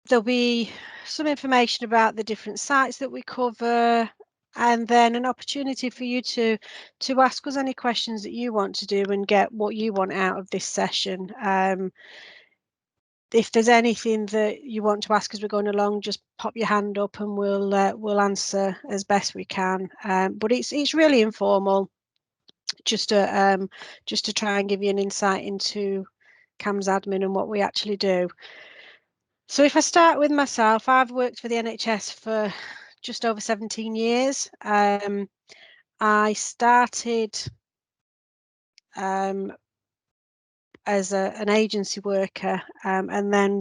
There'll be some information about the different sites that we cover, and then an opportunity for you to ask us any questions that you want to do and get what you want out of this session. If there's anything that you want to ask as we're going along, just pop your hand up and we'll answer as best we can. But it's really informal, just to try and give you an insight into CAMHS admin and what we actually do. So if I start with myself, I've worked for the NHS for just over 17 years. I started as an agency worker and then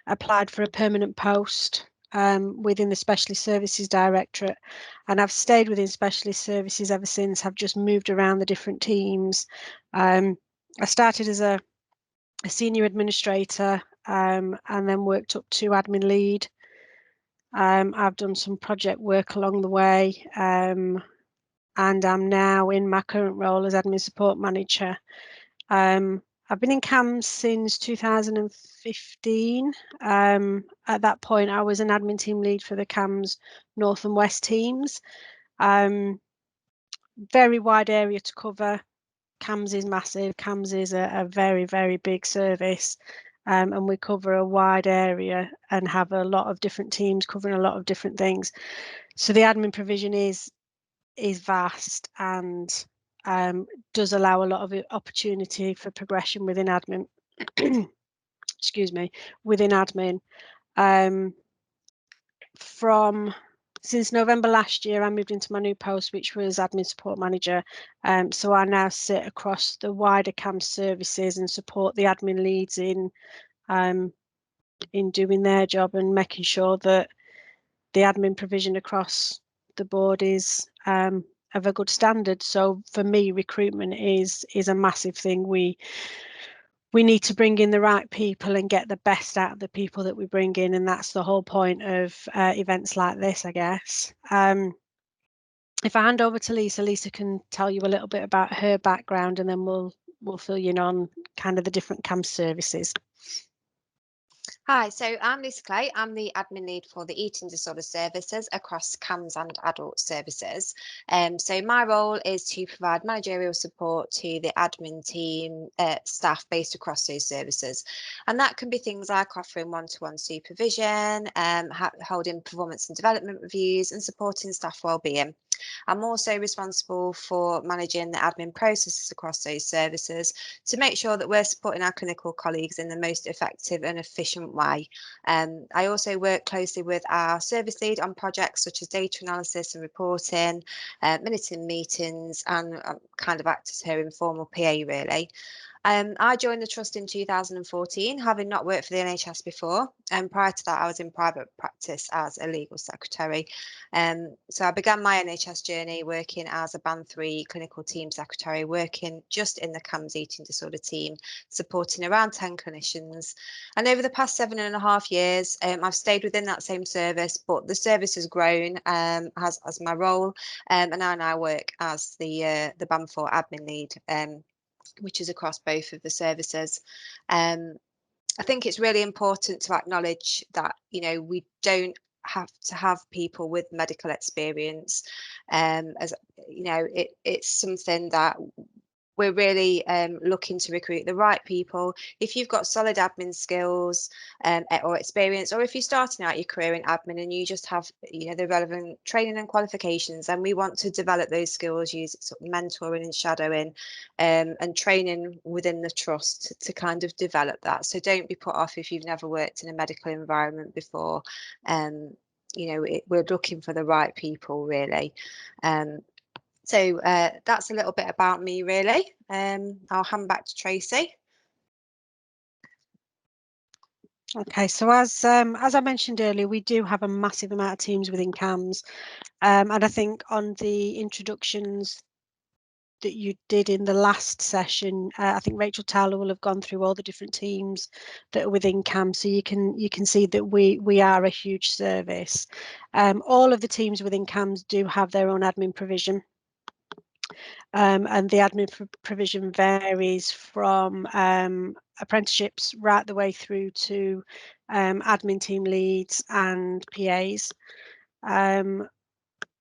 applied for a permanent post within the Specialist Services Directorate, and I've stayed within Specialist Services ever since. I've just moved around the different teams. I started as a senior administrator and then worked up to admin lead. I've done some project work along the way, and I'm now in my current role as admin support manager. I've been in CAMHS since 2015. At that point, I was an admin team lead for the CAMHS North and West teams. Very wide area to cover. CAMHS is massive. CAMHS is a very, very big service, and we cover a wide area and have a lot of different teams covering a lot of different things. So the admin provision is vast and does allow a lot of opportunity for progression within admin. Excuse me, within admin. Since November last year, I moved into my new post, which was admin support manager. So I now sit across the wider CAMHS services and support the admin leads in doing their job and making sure that the admin provision across the board is of a good standard. So for me, recruitment is a massive thing. We need to bring in the right people and get the best out of the people that we bring in, and that's the whole point of events like this, I guess. If I hand over to Lisa can tell you a little bit about her background, and then we'll fill you in on kind of the different CAMHS services. Hi, so I'm Lisa Clay. I'm the admin lead for the eating disorder services across CAMHS and adult services. So my role is to provide managerial support to the admin team staff based across those services. And that can be things like offering one-to-one supervision, holding performance and development reviews, and supporting staff wellbeing. I'm also responsible for managing the admin processes across those services to make sure that we're supporting our clinical colleagues in the most effective and efficient way. I also work closely with our service lead on projects such as data analysis and reporting, minutes in meetings, and kind of act as her informal PA really. I joined the Trust in 2014, having not worked for the NHS before. And prior to that, I was in private practice as a legal secretary. So I began my NHS journey working as a Band 3 clinical team secretary, working just in the CAMHS eating disorder team, supporting around 10 clinicians. And over the past 7.5 years, I've stayed within that same service, but the service has grown as my role. And I now work as the Band 4 admin lead, which is across both of the services. I think it's really important to acknowledge that, you know, we don't have to have people with medical experience. As you know, it's something that we're really looking to recruit the right people. If you've got solid admin skills or experience, or if you're starting out your career in admin and you just have, you know, the relevant training and qualifications, and we want to develop those skills, use sort of mentoring and shadowing and training within the trust to kind of develop that. So don't be put off if you've never worked in a medical environment before. You know, we're looking for the right people really. So that's a little bit about me, really. I'll hand back to Tracy. Okay, so as I mentioned earlier, we do have a massive amount of teams within CAMHS, and I think on the introductions that you did in the last session, I think Rachel Towler will have gone through all the different teams that are within CAMHS, so you can see that we are a huge service. All of the teams within CAMHS do have their own admin provision. And the admin provision varies from apprenticeships right the way through to admin team leads and PAs.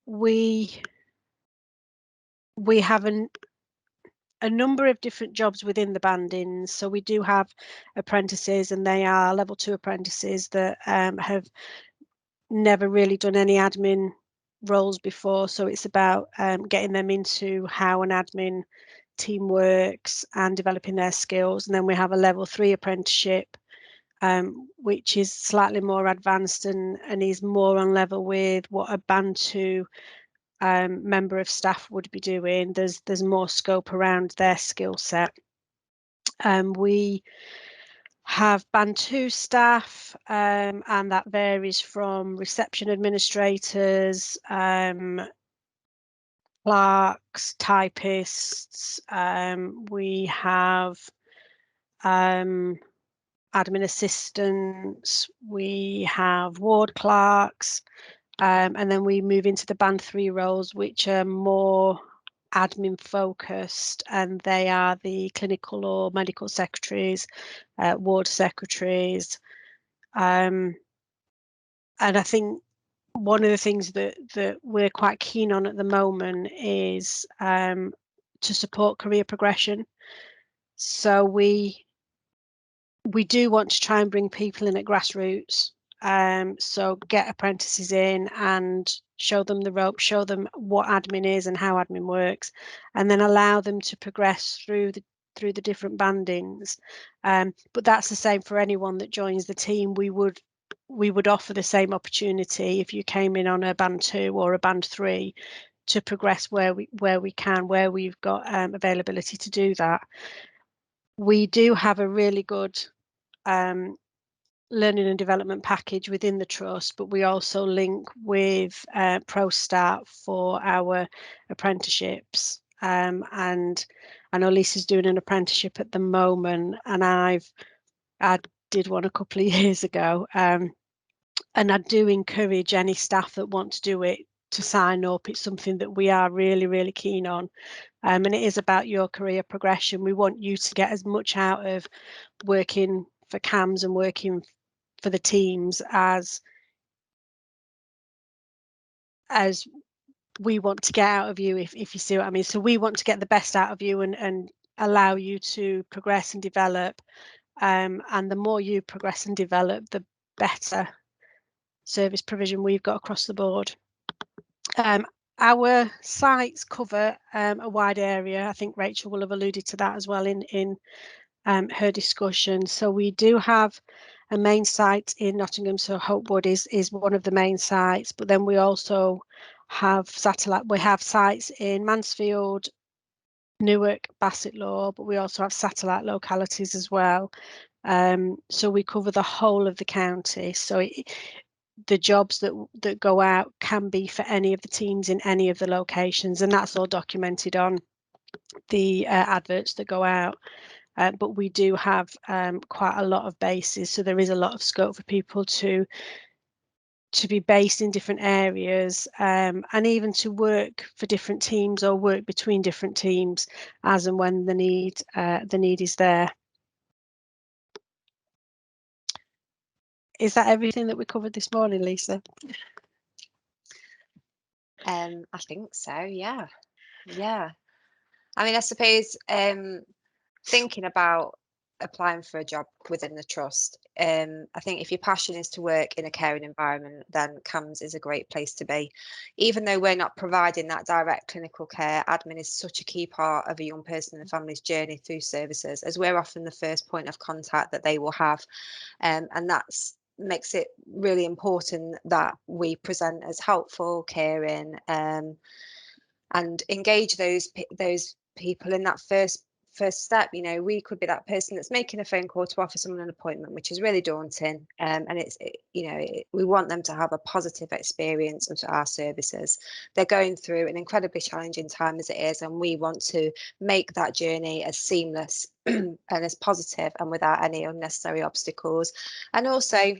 We have a number of different jobs within the bandings. So we do have apprentices, and they are level 2 apprentices that have never really done any admin roles before. So it's about getting them into how an admin team works and developing their skills. And then we have a level 3 apprenticeship, which is slightly more advanced and is more on level with what a band 2 member of staff would be doing. There's more scope around their skill set. We have band 2 staff, and that varies from reception administrators, clerks, typists. We have admin assistants. We have ward clerks. And then we move into the band 3 roles, which are more admin focused, and they are the clinical or medical secretaries, ward secretaries. And I think one of the things that we're quite keen on at the moment is to support career progression. So we do want to try and bring people in at grassroots. So get apprentices in and show them the ropes, show them what admin is and how admin works, and then allow them to progress through the different bandings. But that's the same for anyone that joins the team. We would offer the same opportunity if you came in on a band 2 or a band 3 to progress where we can, where we've got availability to do that. We do have a really good learning and development package within the trust, but we also link with ProStart for our apprenticeships. And I know Lisa's doing an apprenticeship at the moment, and I did one a couple of years ago. And I do encourage any staff that want to do it to sign up. It's something that we are really, really keen on. And it is about your career progression. We want you to get as much out of working for CAMHS and working for the teams as we want to get out of you, if you see what I mean. So we want to get the best out of you and allow you to progress and develop. And the more you progress and develop, the better service provision we've got across the board. Our sites cover a wide area. I think Rachel will have alluded to that as well in her discussion. So we do have a main site in Nottingham, so Hopewood is one of the main sites, but then we also have satellite. We have sites in Mansfield, Newark, Bassetlaw, but we also have satellite localities as well. So we cover the whole of the county. So the jobs that go out can be for any of the teams in any of the locations, and that's all documented on the adverts that go out. But we do have quite a lot of bases, so there is a lot of scope for people to be based in different areas, and even to work for different teams or work between different teams as and when the need is there. Is that everything that we covered this morning, Lisa? I think so, yeah. I mean, I suppose thinking about applying for a job within the trust, I think if your passion is to work in a caring environment, then CAMHS is a great place to be. Even though we're not providing that direct clinical care, admin is such a key part of a young person and family's journey through services, as we're often the first point of contact that they will have. And that's makes it really important that we present as helpful, caring, and engage those people in that first step. You know, we could be that person that's making a phone call to offer someone an appointment, which is really daunting, and we want them to have a positive experience of our services. They're going through an incredibly challenging time as it is, and we want to make that journey as seamless and as positive and without any unnecessary obstacles. And also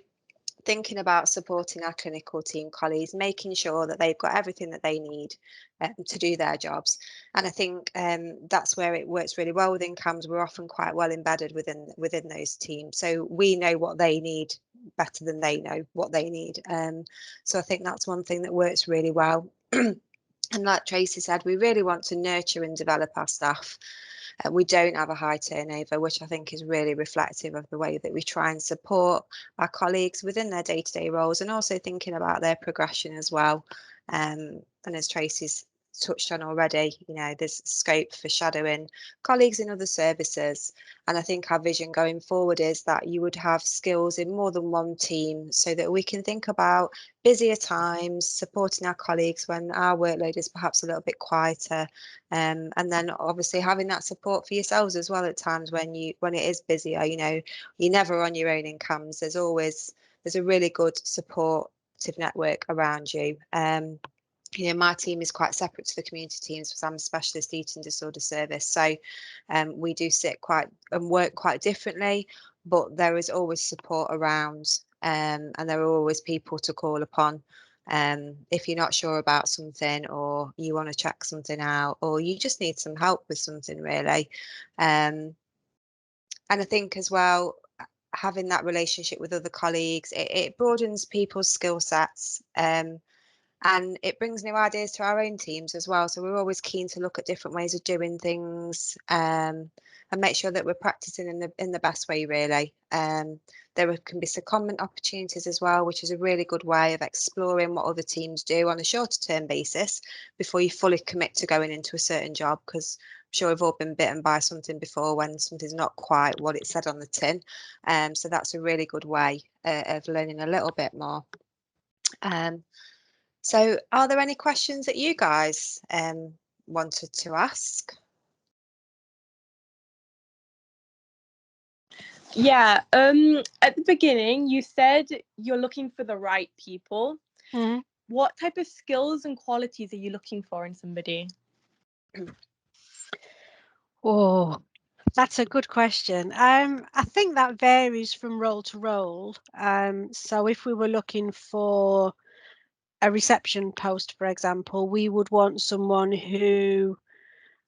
thinking about supporting our clinical team colleagues, making sure that they've got everything that they need to do their jobs. And I think that's where it works really well within CAMHS. We're often quite well embedded within those teams, so we know what they need better than they know what they need. So I think that's one thing that works really well. And like Tracy said, we really want to nurture and develop our staff. We don't have a high turnover, which I think is really reflective of the way that we try and support our colleagues within their day-to-day roles, and also thinking about their progression as well. And as Tracy's touched on already, you know, there's scope for shadowing colleagues in other services. And I think our vision going forward is that you would have skills in more than one team, so that we can think about busier times, supporting our colleagues when our workload is perhaps a little bit quieter, and then obviously having that support for yourselves as well at times when it is busier. You know, you're never on your own in CAMHS. There's a really good supportive network around you. You know, my team is quite separate to the community teams because I'm a specialist eating disorder service. So we do sit quite and work quite differently, but there is always support around, and there are always people to call upon. If you're not sure about something, or you want to check something out, or you just need some help with something really. And I think as well, having that relationship with other colleagues, it broadens people's skill sets. And it brings new ideas to our own teams as well. So we're always keen to look at different ways of doing things, and make sure that we're practicing in the best way, really. There can be secondment opportunities as well, which is a really good way of exploring what other teams do on a shorter term basis before you fully commit to going into a certain job, because I'm sure we've all been bitten by something before when something's not quite what it said on the tin. So that's a really good way of learning a little bit more. So are there any questions that you guys wanted to ask? Yeah, at the beginning, you said you're looking for the right people. Mm-hmm. What type of skills and qualities are you looking for in somebody? Oh, that's a good question. I think that varies from role to role. So if we were looking for a reception post, for example, we would want someone who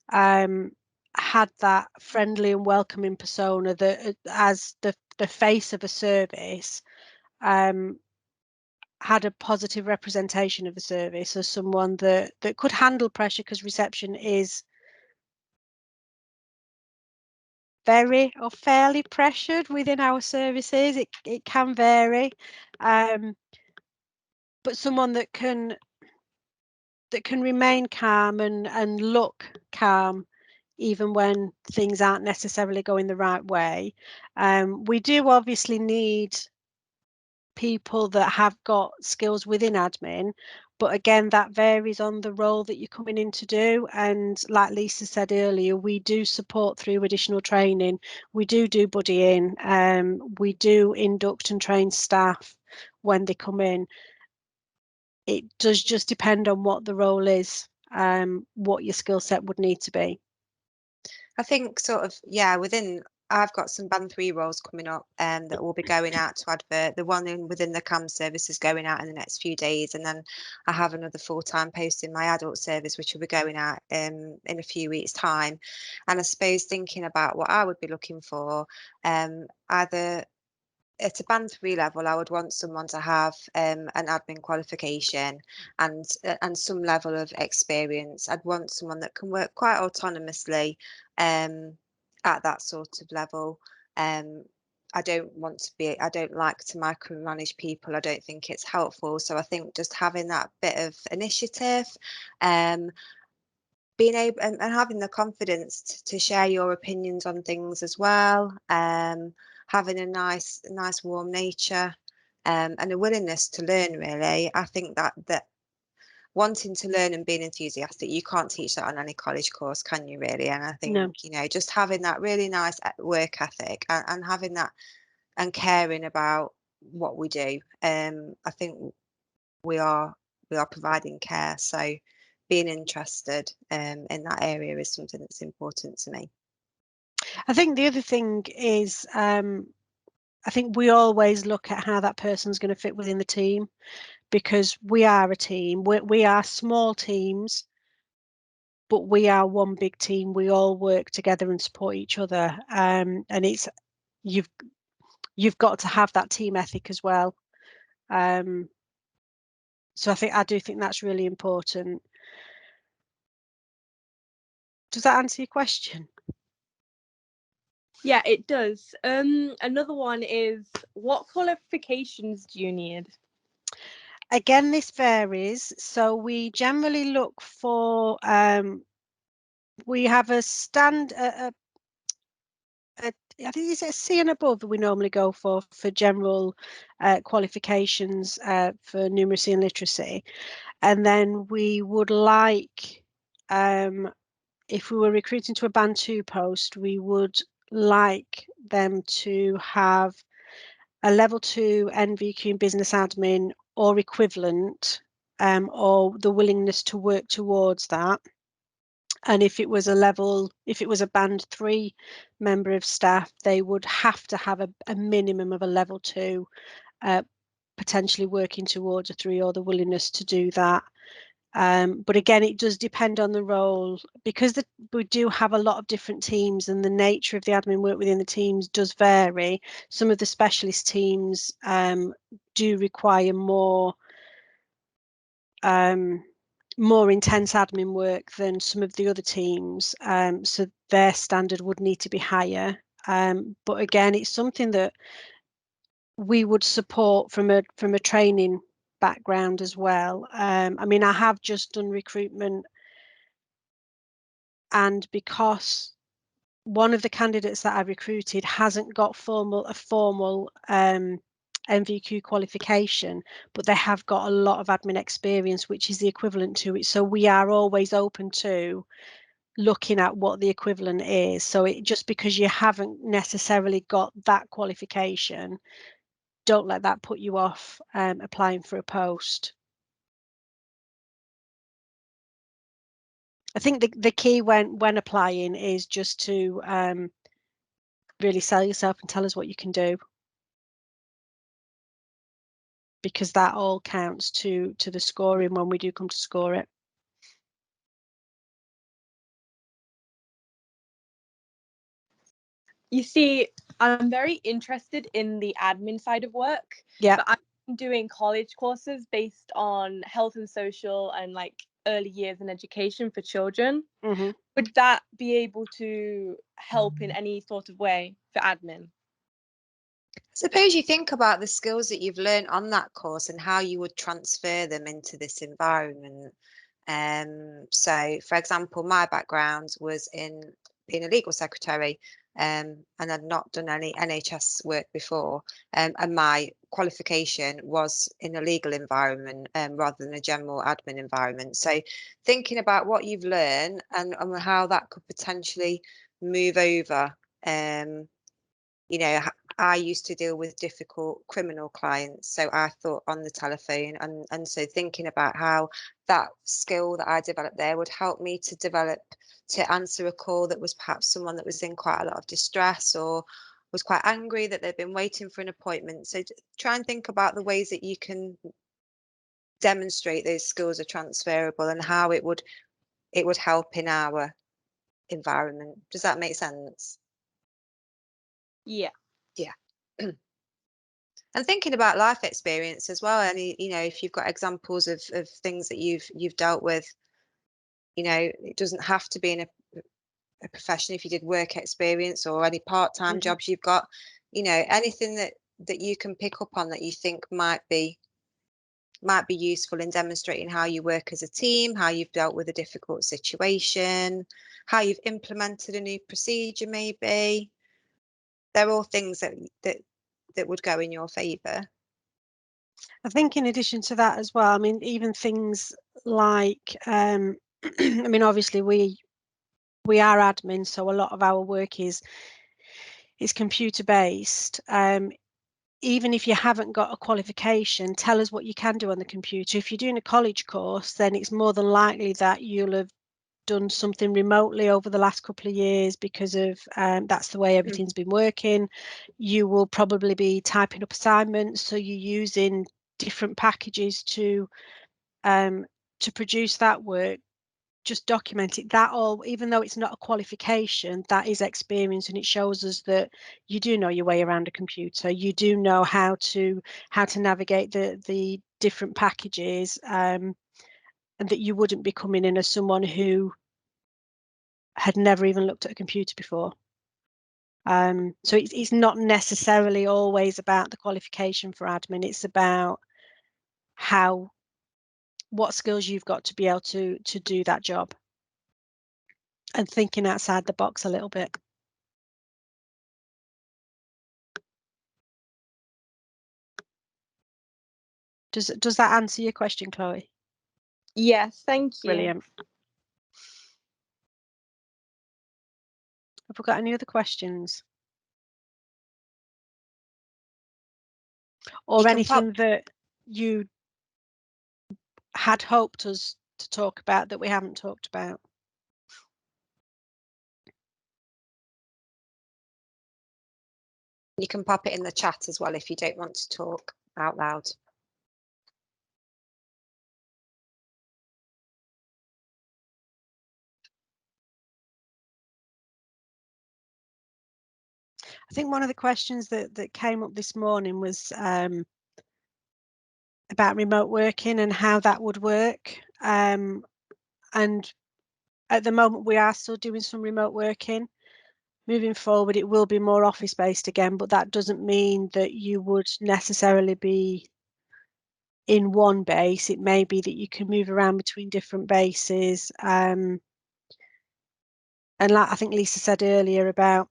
had that friendly and welcoming persona, that as the face of a service, had a positive representation of the service, as someone that could handle pressure, because reception is very or fairly pressured within our services. It can vary, but someone that can remain calm and look calm even when things aren't necessarily going the right way. We do obviously need people that have got skills within admin, but again, that varies on the role that you're coming in to do. And like Lisa said earlier, we do support through additional training. We do buddying. We do induct and train staff when they come in. It does just depend on what the role is, what your skill set would need to be. I think sort of, yeah, I've got some band 3 roles coming up that will be going out to advert. The one within the CAMHS service is going out in the next few days, and then I have another full-time post in my adult service which will be going out in a few weeks' time. And I suppose thinking about what I would be looking for, either at a band 3 level, I would want someone to have an admin qualification and some level of experience. I'd want someone that can work quite autonomously at that sort of level. I don't like to micromanage people. I don't think it's helpful. So I think just having that bit of initiative, being able and having the confidence to share your opinions on things as well, having a nice warm nature, and a willingness to learn, really. I think that wanting to learn and being enthusiastic, you can't teach that on any college course, can you, really? And I think, No. you know, just having that really nice work ethic, and having that and caring about what we do, I think we are providing care. So being interested in that area is something that's important to me. I think the other thing is, I think we always look at how that person's going to fit within the team, because we are a team. We are small teams, but we are one big team. We all work together and support each other. And it's you've got to have that team ethic as well. So I do think that's really important. Does that answer your question? Yeah, it does. Another one is, what qualifications do you need? Again, this varies. So we generally look for, we have a I think it's a C and above we normally go for general qualifications for numeracy and literacy. And then we would like, if we were recruiting to a band 2 post, we would like them to have a level 2 NVQ in business admin or equivalent, or the willingness to work towards that. And if it was a band 3 member of staff, they would have to have a minimum of a level 2, potentially working towards a 3, or the willingness to do that. But again, it does depend on the role, because we do have a lot of different teams, and the nature of the admin work within the teams does vary. Some of the specialist teams do require more intense admin work than some of the other teams, so their standard would need to be higher. But again, it's something that we would support from a training background as well. I mean, I have just done recruitment, and because one of the candidates that I recruited hasn't got a formal NVQ qualification, but they have got a lot of admin experience, which is the equivalent to it. So we are always open to looking at what the equivalent is. So just because you haven't necessarily got that qualification, don't let that put you off applying for a post. I think the key when applying is just to really sell yourself and tell us what you can do, because that all counts to the scoring when we do come to score it. You see, I'm very interested in the admin side of work. Yeah. But I'm doing college courses based on health and social and like early years and education for children. Mm-hmm. Would that be able to help in any sort of way for admin? Suppose you think about the skills that you've learned on that course and how you would transfer them into this environment. So, for example, my background was in being a legal secretary, and I'd not done any NHS work before. And my qualification was in a legal environment rather than a general admin environment. So, thinking about what you've learned and how that could potentially move over. You know, I used to deal with difficult criminal clients, so I thought on the telephone, and so thinking about how that skill that I developed there would help me to develop to answer a call that was perhaps someone that was in quite a lot of distress or was quite angry that they'd been waiting for an appointment. So try and think about the ways that you can demonstrate those skills are transferable and how it would help in our environment. Does that make sense? Yeah. Yeah. And thinking about life experience as well. And you know, if you've got examples of things that you've dealt with, you know, it doesn't have to be in a profession. If you did work experience or any part-time jobs you've got, you know, anything that you can pick up on that you think might be useful in demonstrating how you work as a team, how you've dealt with a difficult situation, how you've implemented a new procedure, maybe. They're all things that would go in your favour. I think in addition to that as well, I mean, even things like, I mean, obviously we are admin, so a lot of our work is computer based. Even if you haven't got a qualification, tell us what you can do on the computer. If you're doing a college course, then it's more than likely that you'll have done something remotely over the last couple of years because of that's the way everything's been working. You will probably be typing up assignments, so you're using different packages to produce that work. Just document it. That all, even though it's not a qualification, that is experience, and it shows us that you do know your way around a computer. You do know how to navigate the different packages, and that you wouldn't be coming in as someone who had never even looked at a computer before. So it's not necessarily always about the qualification for admin. It's about what skills you've got to be able to do that job, and thinking outside the box a little bit. Does that answer your question, Chloe? Yes, thank you. Brilliant. Have we got any other questions? Or anything that you had hoped us to talk about that we haven't talked about? You can pop it in the chat as well if you don't want to talk out loud. I think one of the questions that came up this morning was about remote working and how that would work. And at the moment, we are still doing some remote working. Moving forward, it will be more office-based again, but that doesn't mean that you would necessarily be in one base. It may be that you can move around between different bases. And like I think Lisa said earlier about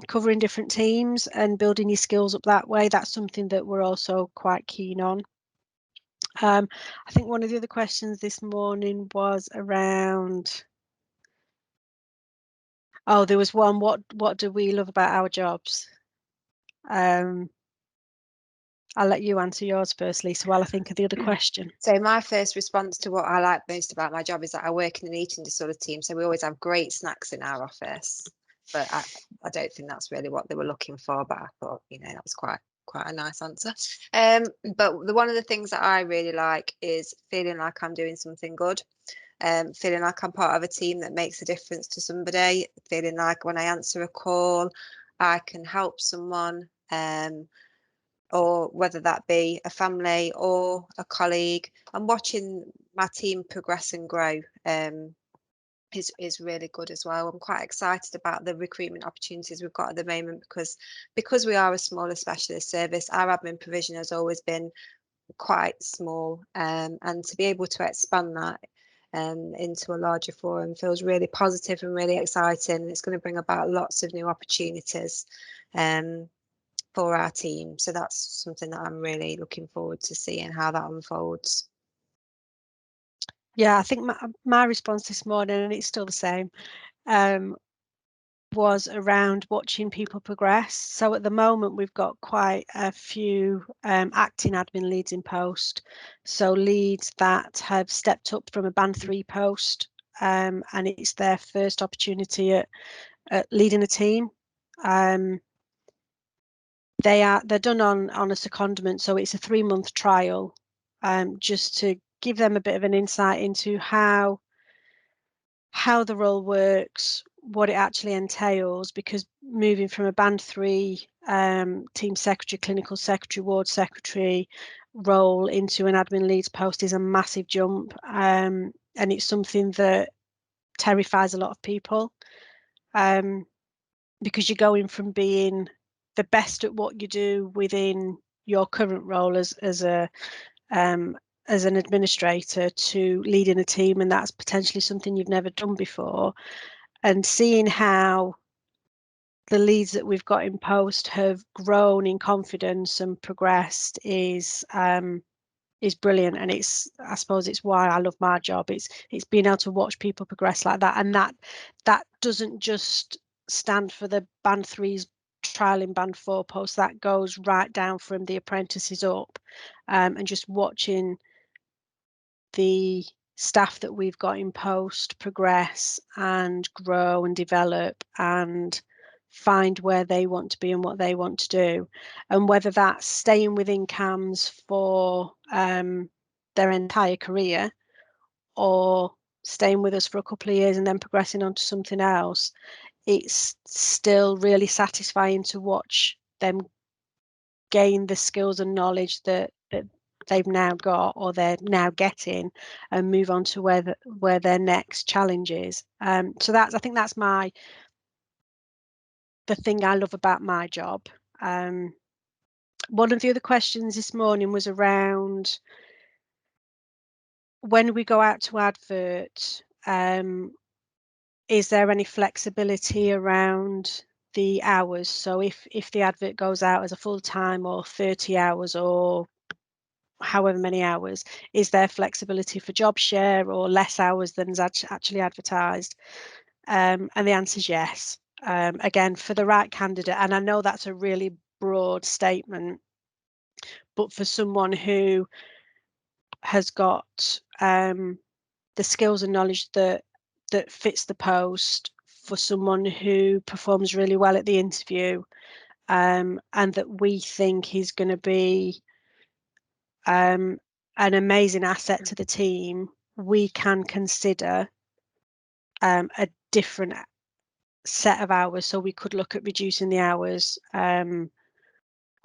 covering different teams and building your skills up that way, that's something that we're also quite keen on. I think one of the other questions this morning was around, there was one, what do we love about our jobs? I'll let you answer yours first, Lisa, while I think of the other question. So my first response to what I like most about my job is that I work in an eating disorder team, so we always have great snacks in our office. But I don't think that's really what they were looking for, but I thought, that was quite a nice answer. But one of the things that I really like is feeling like I'm doing something good. Feeling like I'm part of a team that makes a difference to somebody, feeling like when I answer a call, I can help someone, or whether that be a family or a colleague, and watching my team progress and grow is really good as well. I'm quite excited about the recruitment opportunities we've got at the moment because we are a smaller specialist service. Our admin provision has always been quite small, and to be able to expand that into a larger forum feels really positive and really exciting. It's going to bring about lots of new opportunities for our team. So that's something that I'm really looking forward to seeing how that unfolds. Yeah, I think my response this morning, and it's still the same, was around watching people progress. So at the moment, we've got quite a few acting admin leads in post. So leads that have stepped up from a band 3 post, and it's their first opportunity at leading a team. They're done on a secondment, so it's a 3-month trial, just to give them a bit of an insight into how the role works, what it actually entails, because moving from a band 3 team secretary, clinical secretary, ward secretary role into an admin leads post is a massive jump, and it's something that terrifies a lot of people, because you're going from being the best at what you do within your current role as an administrator to leading a team, and that's potentially something you've never done before. And seeing how the leads that we've got in post have grown in confidence and progressed is brilliant. And I suppose it's why I love my job. It's being able to watch people progress like that, and that doesn't just stand for the band 3s trialing band 4 post. That goes right down from the apprentices up, and just watching the staff that we've got in post progress and grow and develop and find where they want to be and what they want to do, and whether that's staying within CAMHS for their entire career or staying with us for a couple of years and then progressing on to something else. It's still really satisfying to watch them gain the skills and knowledge that they've now got or they're now getting and move on to where their next challenge is. So I think that's the thing I love about my job. One of the other questions this morning was around when we go out to advert, is there any flexibility around the hours? So if the advert goes out as a full-time or 30 hours or however many hours, is there flexibility for job share or less hours than is actually advertised? And the answer is yes. Again, for the right candidate, and I know that's a really broad statement, but for someone who has got the skills and knowledge that fits the post, for someone who performs really well at the interview, and that we think is going to be an amazing asset to the team, we can consider a different set of hours. So we could look at reducing the hours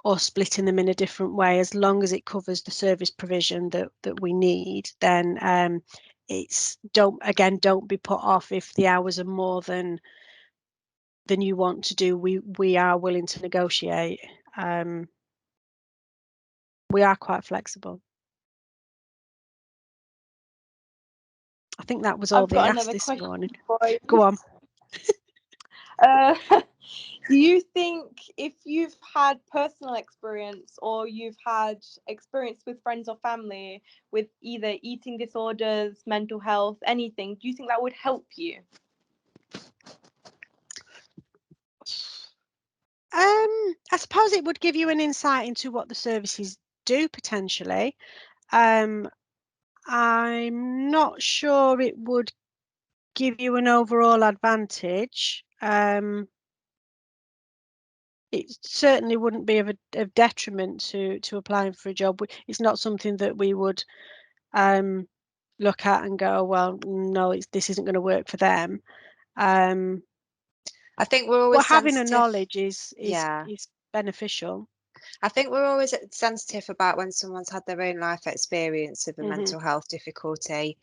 or splitting them in a different way, as long as it covers the service provision that we need. Then it's don't be put off if the hours are more than you want to do. We are willing to negotiate. We are quite flexible. I think that was all I've they got asked another this question morning. for you. Go on. Do you think if you've had personal experience or you've had experience with friends or family with either eating disorders, mental health, anything, do you think that would help you? I suppose it would give you an insight into what the services do potentially. I'm not sure it would give you an overall advantage. It certainly wouldn't be of detriment to applying for a job. It's not something that we would look at and go, well, no, this isn't going to work for them. I think we're always having sensitive. a knowledge is beneficial. I think we're always sensitive about when someone's had their own life experience of a mental health difficulty.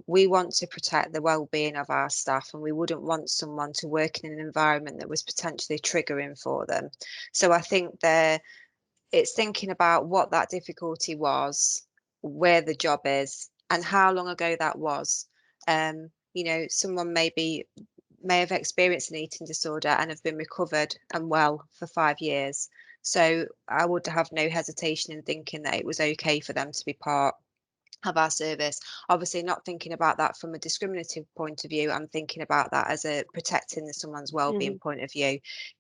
We want to protect the well-being of our staff, and we wouldn't want someone to work in an environment that was potentially triggering for them. So I think it's thinking about what that difficulty was, where the job is, and how long ago that was. Someone may have experienced an eating disorder and have been recovered and well for 5 years. So I would have no hesitation in thinking that it was okay for them to be part of our service. Obviously not thinking about that from a discriminative point of view. I'm thinking about that as a protecting someone's well-being point of view.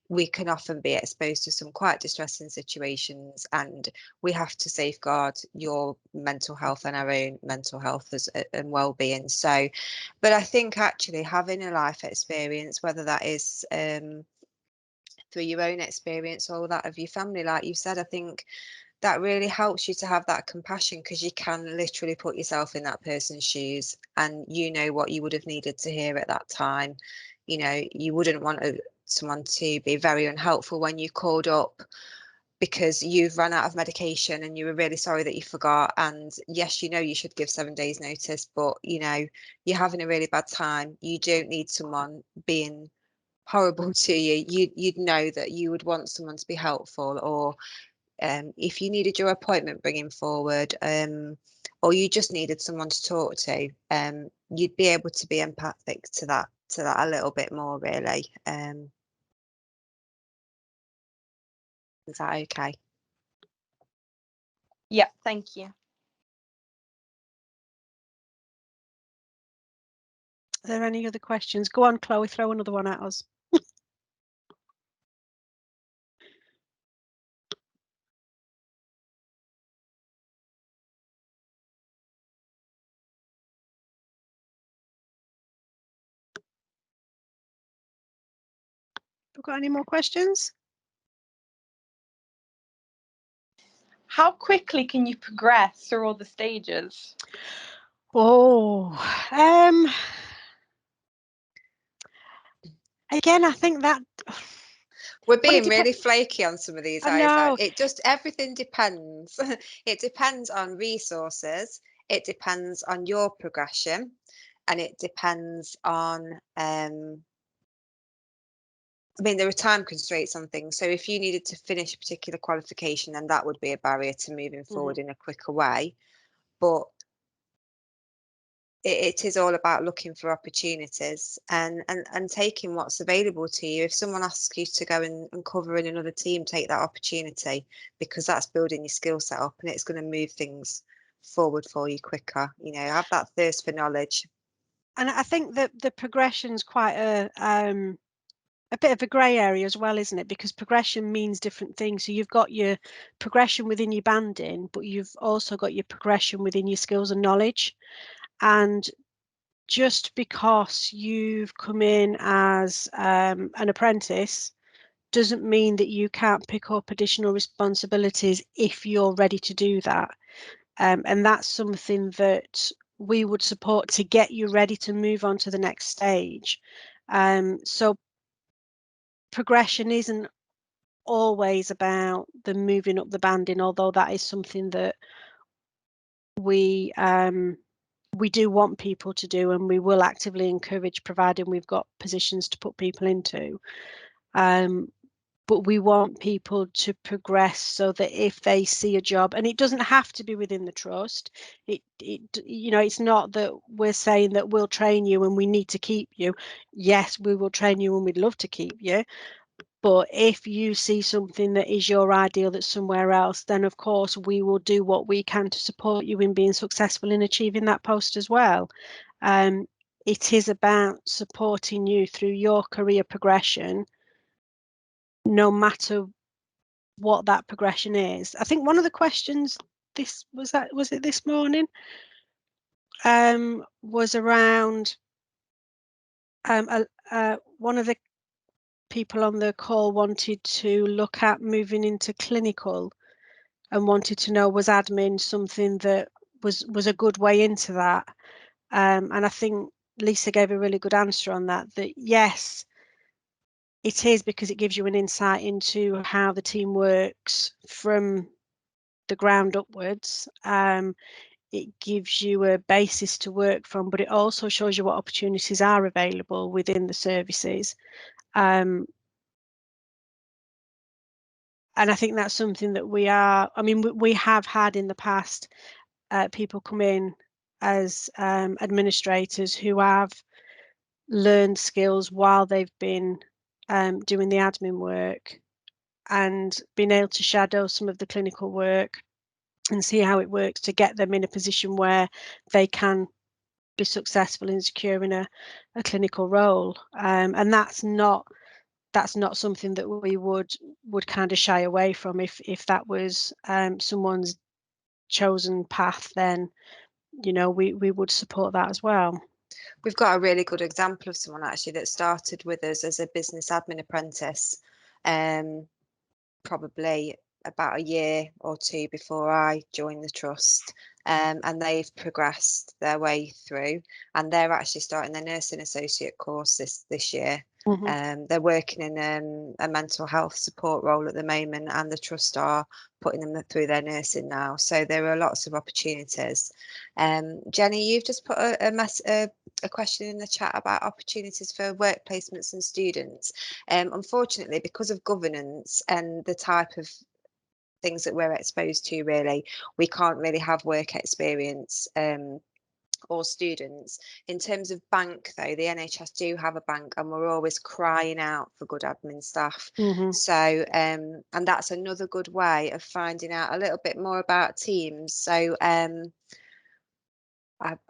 We can often be exposed to some quite distressing situations, and we have to safeguard your mental health and our own mental health and well-being. So, but I think actually having a life experience, whether that is through your own experience or that of your family, like you said, I think that really helps you to have that compassion, because you can literally put yourself in that person's shoes, and you know what you would have needed to hear at that time. You wouldn't want someone to be very unhelpful when you called up because you've run out of medication and you were really sorry that you forgot. And yes, you should give 7 days notice, but you're having a really bad time. You don't need someone being horrible to you. You'd know that you would want someone to be helpful, or if you needed your appointment bringing forward, or you just needed someone to talk to, you'd be able to be empathic to that a little bit more, really. Is that okay? Yeah, thank you. Are there any other questions? Go on, Chloe, throw another one at us. People got any more questions? How quickly can you progress through all the stages? Oh, again, I think that we're well, it being really flaky on some of these. I know. It just, everything depends. It depends on resources. It depends on your progression, and it depends on I mean, there are time constraints on things. So if you needed to finish a particular qualification, then that would be a barrier to moving forward in a quicker way. But it is all about looking for opportunities and taking what's available to you. If someone asks you to go and cover in another team, take that opportunity, because that's building your skill set up and it's going to move things forward for you quicker. You know, have that thirst for knowledge. And I think that the progression's quite a bit of a grey area as well, isn't it? Because progression means different things. So you've got your progression within your banding, but you've also got your progression within your skills and knowledge. And just because you've come in as an apprentice doesn't mean that you can't pick up additional responsibilities if you're ready to do that. And that's something that we would support to get you ready to move on to the next stage. So progression isn't always about the moving up the banding, although that is something that we do want people to do, and we will actively encourage, providing we've got positions to put people into. But we want people to progress so that if they see a job, and it doesn't have to be within the trust, it's not that we're saying that we'll train you and we need to keep you. Yes, we will train you and we'd love to keep you. But if you see something that is your ideal that's somewhere else, then of course we will do what we can to support you in being successful in achieving that post as well. It is about supporting you through your career progression, no matter what that progression is. I think one of the questions was it this morning? Was around one of the people on the call wanted to look at moving into clinical and wanted to know, was admin something that was a good way into that? And I think Lisa gave a really good answer on that, that yes, it is, because it gives you an insight into how the team works from the ground upwards. It gives you a basis to work from, but it also shows you what opportunities are available within the services. And I think that's something that we have had in the past, people come in as administrators who have learned skills while they've been doing the admin work, and been able to shadow some of the clinical work and see how it works to get them in a position where they can be successful in securing a clinical role. And that's not something that we would kind of shy away from. If that was someone's chosen path, then we would support that as well. We've got a really good example of someone actually that started with us as a business admin apprentice, probably about a year or two before I joined the trust, and they've progressed their way through, and they're actually starting their nursing associate course this year. They're working in a mental health support role at the moment, and the trust are putting them through their nursing now. So there are lots of opportunities. Jenny, you've just put a question in the chat about opportunities for work placements and students. Unfortunately, because of governance and the type of things that we're exposed to, really, we can't really have work experience or students. In terms of bank, though, the NHS do have a bank, and we're always crying out for good admin staff. So and that's another good way of finding out a little bit more about teams. So I'm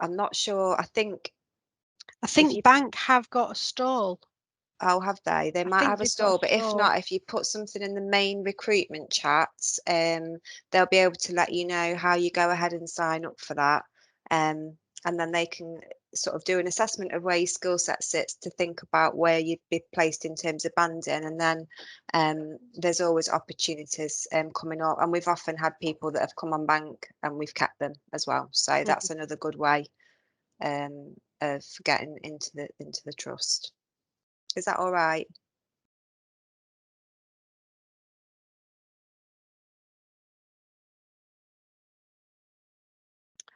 not sure. I think bank have got a stall. Oh, have they? They might have a stall, but if stall. not, if you put something in the main recruitment chats, they'll be able to let you know how you go ahead and sign up for that. And then they can sort of do an assessment of where your skill set sits to think about where you'd be placed in terms of banding, and then there's always opportunities coming up, and we've often had people that have come on bank and we've kept them as well, so that's another good way of getting into the trust. Is that all right?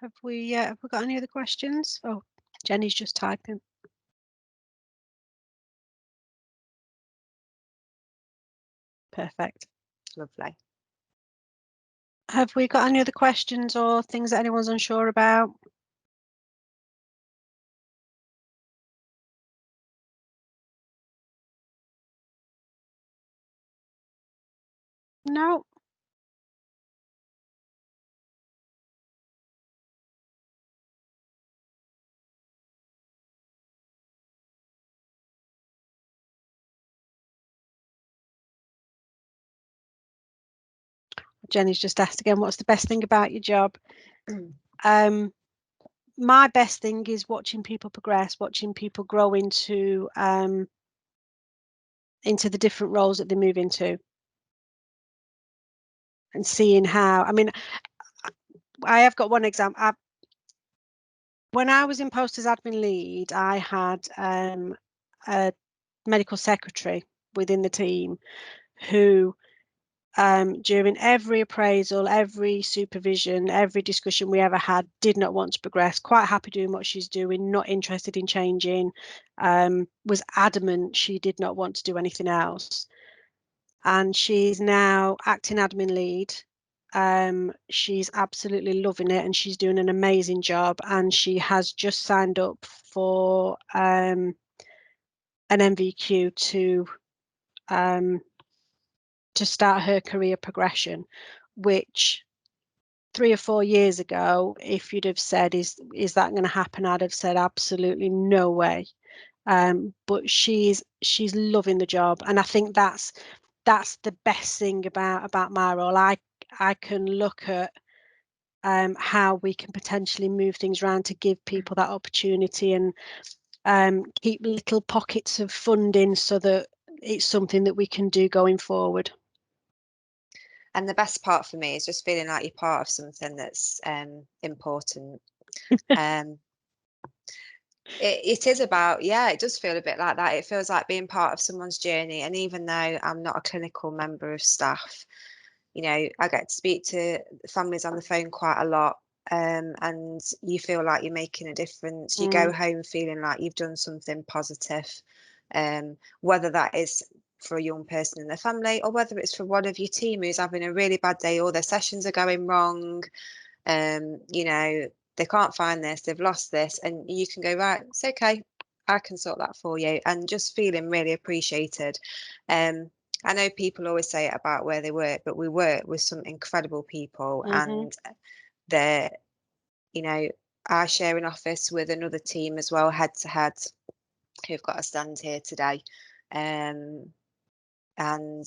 Have we got any other questions? Oh, Jenny's just typing. Perfect. Lovely. Have we got any other questions or things that anyone's unsure about? No. Jenny's just asked again, what's the best thing about your job? My best thing is watching people progress, watching people grow into the different roles that they move into, and seeing how, I mean, I have got one example. When I was in post as admin lead, I had a medical secretary within the team who during every appraisal, every supervision, every discussion we ever had, did not want to progress, quite happy doing what she's doing, not interested in changing, was adamant she did not want to do anything else. And she's now acting admin lead. She's absolutely loving it and she's doing an amazing job, and she has just signed up for an MVQ to start her career progression, which 3 or 4 years ago, if you'd have said, is that going to happen, I'd have said absolutely no way. But she's loving the job, and I think that's the best thing about my role. I can look at how we can potentially move things around to give people that opportunity, and keep little pockets of funding so that it's something that we can do going forward. And the best part for me is just feeling like you're part of something that's important. It is about, yeah, it does feel a bit like that. It feels like being part of someone's journey. And even though I'm not a clinical member of staff, you know, I get to speak to families on the phone quite a lot. And you feel like you're making a difference. You go home feeling like you've done something positive, whether that is for a young person in their family, or whether it's for one of your team who's having a really bad day, or their sessions are going wrong. You know, they can't find this, they've lost this, and you can go, right, it's okay, I can sort that for you, and just feeling really appreciated. I know people always say it about where they work, but we work with some incredible people, and they're, you know, I share an office with another team as well, head to head, who've got a stand here today. And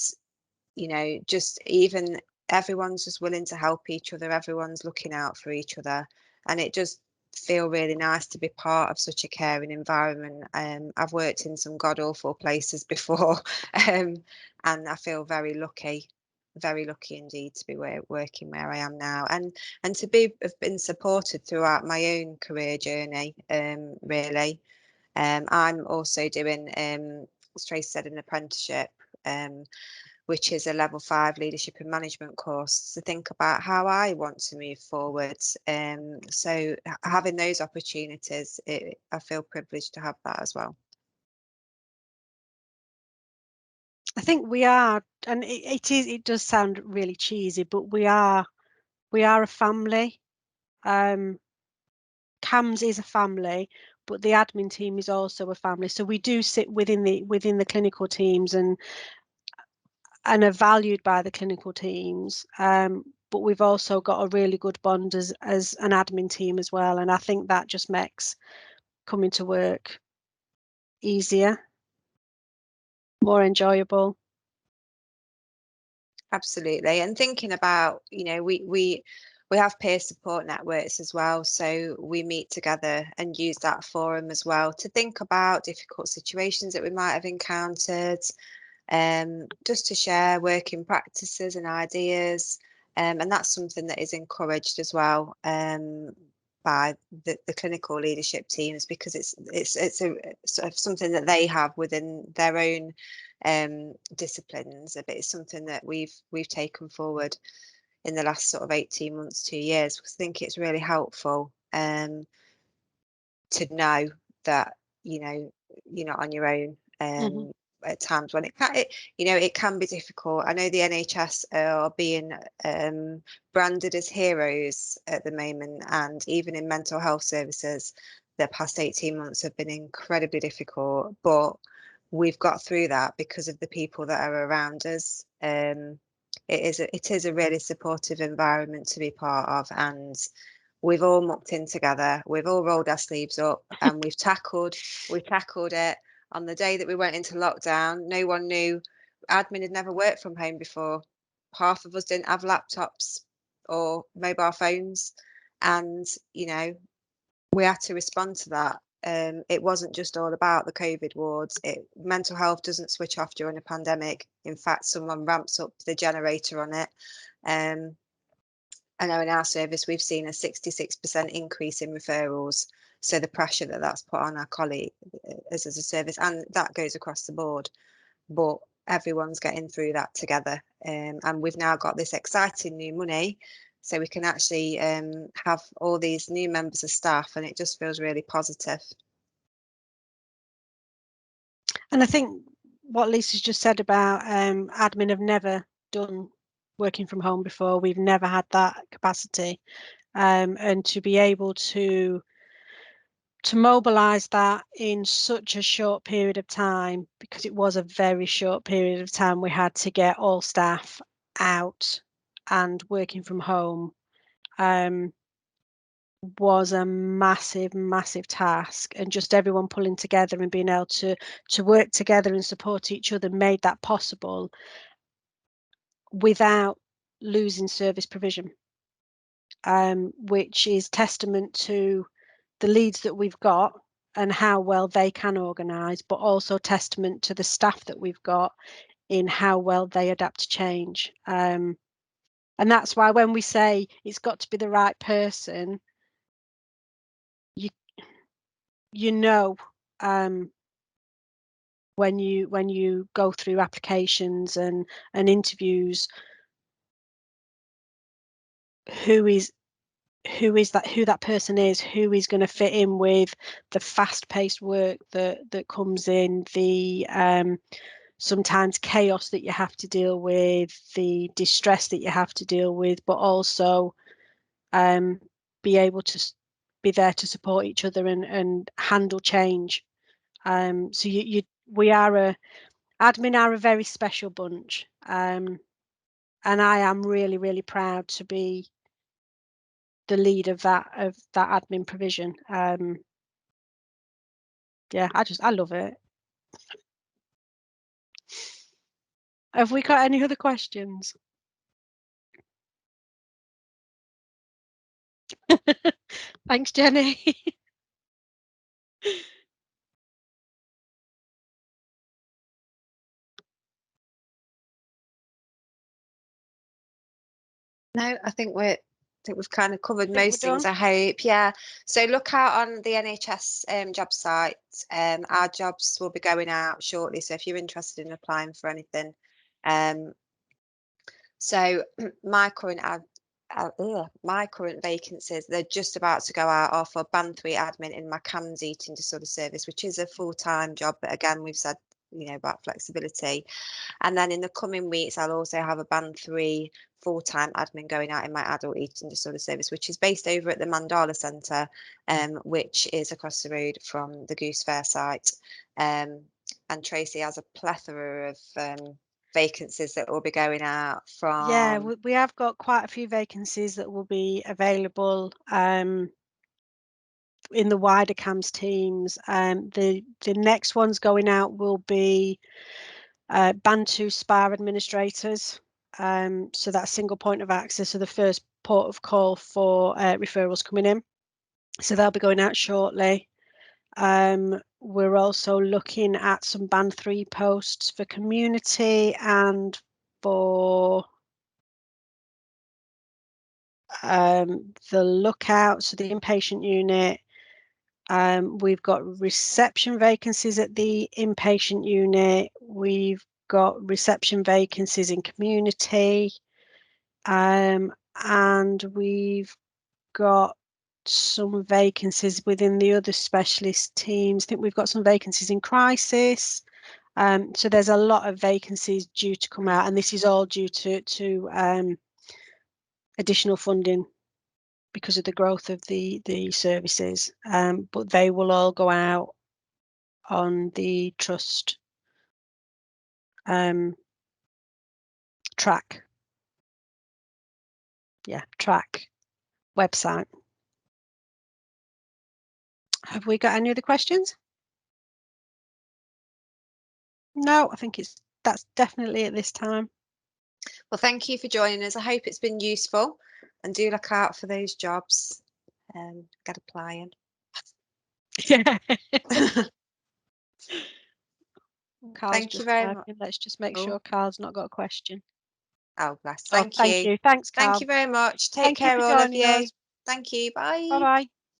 you know, just even everyone's just willing to help each other, everyone's looking out for each other, and it just feel really nice to be part of such a caring environment. I've worked in some god awful places before, and I feel very lucky indeed to be working where I am now, and to have been supported throughout my own career journey. Really, I'm also doing, as Tracy said, an apprenticeship, which is a level 5 leadership and management course, to think about how I want to move forward. So having those opportunities, I feel privileged to have that as well. I think we are, and it does sound really cheesy, but we are a family. CAMHS is a family, but the admin team is also a family. So we do sit within the clinical teams and are valued by the clinical teams. But we've also got a really good bond as an admin team as well. And I think that just makes coming to work easier, more enjoyable. Absolutely. And thinking about, you know, we we have peer support networks as well, so we meet together and use that forum as well to think about difficult situations that we might have encountered, just to share working practices and ideas, and that's something that is encouraged as well by the clinical leadership teams, because it's a sort of something that they have within their own disciplines, but it's something that we've taken forward in the last sort of 18 months, 2 years, because I think it's really helpful to know that, you know, you're not on your own at times when it can be difficult. I know the NHS are being branded as heroes at the moment, and even in mental health services, the past 18 months have been incredibly difficult, but we've got through that because of the people that are around us. It is a really supportive environment to be part of, and we've all mucked in together. We've all rolled our sleeves up, and we've tackled it. On the day that we went into lockdown, no one knew. Admin had never worked from home before. Half of us didn't have laptops or mobile phones, and we had to respond to that. It wasn't just all about the COVID wards. Mental health doesn't switch off during a pandemic. In fact, someone ramps up the generator on it. I know in our service we've seen a 66% increase in referrals. So the pressure that's put on our colleagues as a service, and that goes across the board. But everyone's getting through that together, and we've now got this exciting new money, so we can actually have all these new members of staff, and it just feels really positive. And I think what Lisa's just said about admin have never done working from home before. We've never had that capacity, and to be able to mobilise that in such a short period of time, because it was a very short period of time we had to get all staff out and working from home, was a massive task, and just everyone pulling together and being able to work together and support each other made that possible without losing service provision, which is testament to the leads that we've got and how well they can organise, but also testament to the staff that we've got in how well they adapt to change. And that's why when we say it's got to be the right person, you know, when you go through applications and interviews, who that person is, who is going to fit in with the fast-paced work that comes in, the sometimes chaos that you have to deal with, the distress that you have to deal with, but also be able to be there to support each other and handle change. So admin are a very special bunch, and I am really proud to be the lead of that admin provision. Yeah, I love it. Have we got any other questions? Thanks, Jenny. No, I think we've kind of covered most things, I hope. Yeah. So look out on the NHS job site. Our jobs will be going out shortly. So if you're interested in applying for anything, so my current vacancies, they're just about to go out, are for Band 3 admin in my CAMHS eating disorder service, which is a full-time job. But again, we've said, about flexibility. And then in the coming weeks, I'll also have a Band 3 full-time admin going out in my adult eating disorder service, which is based over at the Mandala Centre, which is across the road from the Goose Fair site. And Tracy has a plethora of vacancies that will be going out from. Yeah, we have got quite a few vacancies that will be available in the wider CAMHS teams. The next ones going out will be Band 2 SPA administrators. So that's single point of access. So the first port of call for referrals coming in. So they'll be going out shortly. We're also looking at some band 3 posts for community and for the lookout, so the inpatient unit. We've got reception vacancies at the inpatient unit. We've got reception vacancies in community. And we've got some vacancies within the other specialist teams. I think we've got some vacancies in crisis. So there's a lot of vacancies due to come out, and this is all due to additional funding because of the growth of the services, but they will all go out on the trust track website. Have we got any other questions? No, I think that's definitely at this time. Well, thank you for joining us. I hope it's been useful, and do look out for those jobs. Get applying. Yeah. Thank you very much. Let's just make sure Carl's not got a question. Oh, bless. Thank you. Thanks, Carl. Thank you very much. Take Thank you care, for all of joining you. us. Thank you. Bye. Bye-bye.